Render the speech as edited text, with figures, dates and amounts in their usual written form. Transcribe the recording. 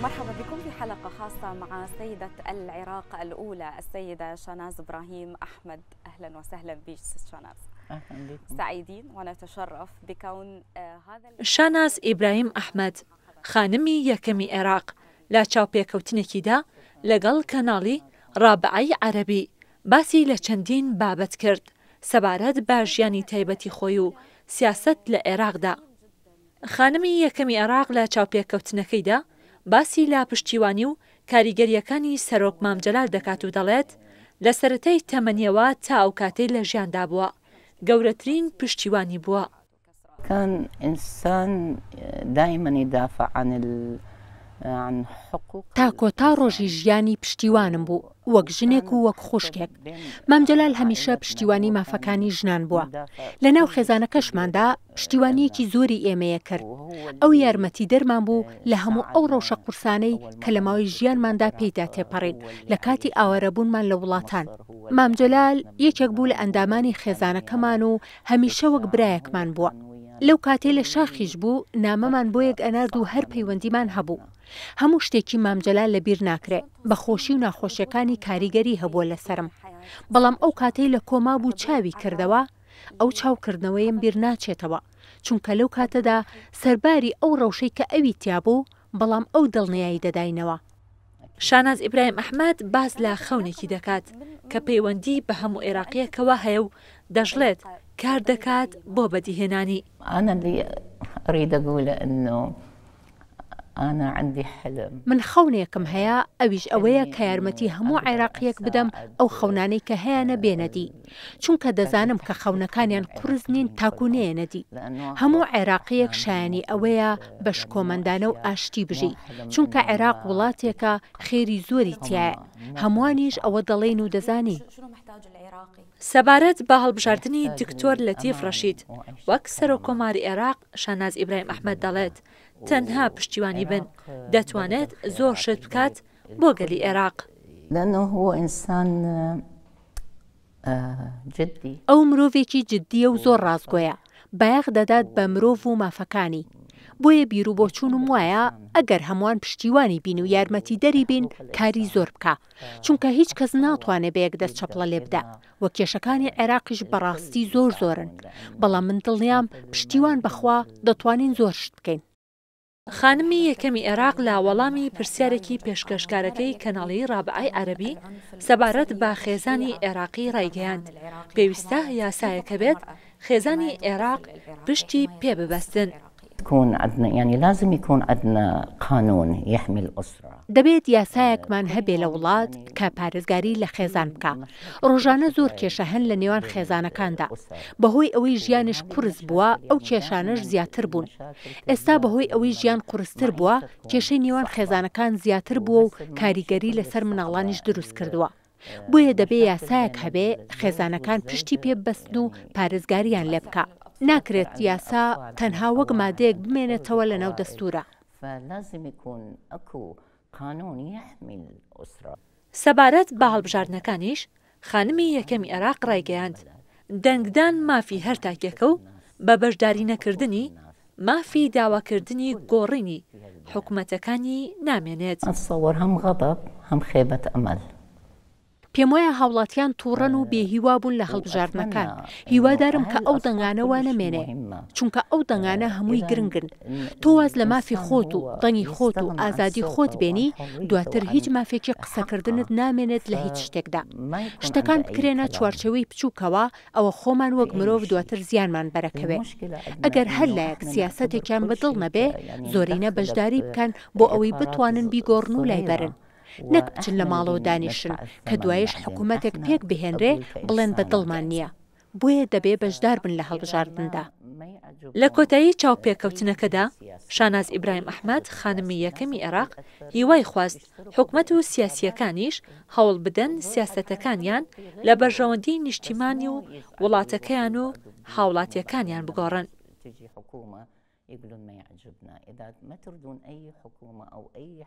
مرحبا بكم في حلقة خاصة مع سيدة العراق الأولى السيدة شاناز إبراهيم أحمد. أهلا وسهلا بك ست شاناز. أهلا بكم. سعيدين ونتشرف بكون هذا شاناز إبراهيم أحمد خانمی یەکەمی عێراق لە چاوپێکەوتنێکیدا لەگەڵ کەناڵی ڕابعەی عەرەبی باسی لە چەندین بابەت کرد سەبارەت بە ژیانی تایبەتی خۆی و سیاسەت لە عێراقدا. خانمی یەکەمی عێراق لە چاوپێکەوتنەکەیدا باسی لا پشتیوانی و کاریگەریەکانی سەرۆک مام جەلال دەکات و دەڵێت لە سەرەتای تەمەنیەوە تا ئەو کاتەی لە ژیاندا بووە گەورەترین پشتیوانی بووە. كان إنسان دائما يدافع عن حقوق تا کۆتا ڕۆژی ژیانی پشتیوانم بوو وەک ژنێک و وەک خوشکێک. مام جەلال هەمیشە پشتیوانی مافەکانی ژنان بووە. لە ناو خێزانەکەشماندا پشتیوانیەکی زۆری ئێمەیە کرد. ئەو یارمەتی دەرمان بوو لە هەموو ئەو ڕەوشە قورسانەی کە لە ماوەی ژیانماندا پێیدا تێپەڕین لە کاتی ئاوارەبوونمان لە وڵاتان. مام جەلال یەکێک بوو لە ئەندامانی خێزانەکەمان و هەمیشە وەک برایەکمان بووە. لەو کاتێ لە شاخیش بوو نامەمان بۆ یەک ئەنارد و هەر پەیوەندیمان هەبوو. هەموو شتێکی مام جەلال لەبیر ناکرێ بە خۆشی و ناخۆشیەکانی کاریگەری هەبووە لەسرم. بەڵام ئەو کاتەی لە کۆما بوو چاوی کردەوە ئەو چاوکردنەوەیم بیر ناچێتەوە چونکە لەو کاتەدا سەرباری ئەو ڕەوشەی کە ئەوی تیابوو بەڵام ئەو دڵنیایی دەداینەوە. شاناز ئیبراهیم ئەحمەد باس لە خەونێکی دەکات کە پەیوەندی بە هەموو عێراقیەکەوە هەیە و دەژڵێت کار دەکات بۆ بەدیهێنانی. أنا اللي أريد أقوله إنه أنا عندي حلم. من خەونێکم هەیە ئەویش ئەوەیە کە یارمەتی هەموو عێراقیەک بدەم ئەو خەونانەی کە هەیەنە بێنەدی چونکە دەزانم کە خەونەکانیان قورس نین تاکوونەیەنەدی. هەموو عێراقیەک شایانی ئەوەیە بەش کۆمەندانە و ئاشتی بژی چونکە عێراق وڵاتێکە خێری زۆری تایە هەمووانیش ئەوە دەڵێن و دەزانی. سەبارەت بە هەڵبژاردننی دکتۆر لەتیف ڕەشید وەک سەرۆکۆماری عێراق شاناز ئیبراهیم ئەحمەد دەڵێت تەنها پشتیوانی بن دەتوانێت زۆر شت بکات بۆ گەلی عێراق. لأنه هو إنسان جدي. ئەو مرۆڤێکی جددیە و زۆر ڕاستگۆیە بایەخ دەدات بە مرۆڤ و مافەکانی. بۆیە بیر و بۆچوونم وایە ئەگەر هەمووان پشتیوانی بین و یارمەتی دەری بین کاری زۆر بکە چونکە هیچ کەس ناتوانێت بە یەک دەست چەپڵە لێ بدە وە کێشەکانی عێراقیش بەڕاستی زۆرن بەڵام من دڵنیام پشتیوان بەخوا دەتوانین زۆر شت بکەین. خانمی یەکەمی عێراق لا وەڵامی پرسیارێکی پێشکەشکارەکەی کەناڵی ڕابعەی عەرەبی سەبارەت بە خێزانی عێراقی ڕایگەیاند پێویستە یاسایەکە بێت خێزانی عێراق پشتی پێ ببەستن. يكون عندنا يعني لازم يكون عندنا قانون يحمي الأسرة. دەبێت یاسایەکمان هەبێ لە وڵات کە پارێزگاری لە خێزان بکە. ڕۆژانە زۆر کێشە هەن لە نێوان خێزانەکاندا بەهۆی ئەوەی ژیانش قورس بووە ئەو کێشانش زیاتر بوون. ئێستا بەهۆی ئەوەی ژیان قورستر بووە کێشەی نێوان خێزانەکان زیاتر بووە و کاریگەری لەسەر مناڵانیش دروست کردووە. بۆیە دەبێ یاسایەک هەبێ خێزانەکان پشتی پێ ببەستن و پارێزگاریان لێ بکە. ناکرێت یاسا تەنها وەک مادەیەک بمێنێتەوە لە ناو دەستورە. سەبارەت بە هەڵبژاردنەکانیش خانمی یەکەمی عێراق ڕایگەیاند دەنگدان مافی هەر تاکێکە و بە بەشداری نەکردنی مافی داواکردنی گۆڕینی حکوومەتەکانی نامێنێت. ئەتصور هەم غەضب هەم خێبەت ئەمەل. پێم وایە هاوڵاتیان تووڕەن و بێهیوا بوون لە هەڵبژاردنەکان. هیوادارم کە ئەو دەنگانەوە نەمێنێ چونکە ئەو دەنگانە هەمووی گرنگن. تۆ واز لە مافی خۆت و دەنگی خۆت و ئازادی خۆت بێنی دواتر هیچ مافێکی قسەکردنت نامێنێت لە هیچ شتێکدا. شتەکان بکرێنە چوارچەوەی بچووکەوە ئەوە خۆمان وەک مرۆڤ دواتر زیانمان بەرەکەوێ. ئەگەر هەر لایەک سیاسەتێکیان بەدڵ نەبێ زۆرینە بەشداری بکەن بۆ ئەوەی بتوانن بیگۆڕن و لایبەرن. نەک بچن لە ماڵەوە دانیشن کە دوایش حکوومەتێک پێک بهێنرێ بڵێن بە دڵمان نییە. بۆیە دەبێ بەشدار بن لە هەڵبژاردندا. لە کۆتایی چاوپێکەوتنەکەدا شاناز ئیبراهیم ئەحمەد خانمی یەکەمی عێراق هیوای خواست حکوومەت و سیاسیەکانیش هەوڵ بدەن سیاسەتەکانیان لە بەرژەوەندی نیشتیمانی و وڵاتەکەیان و هاوڵاتیەکانیان بگۆڕن. يقولون ما يعجبنا إذا ما تردون أي حكومة أو أي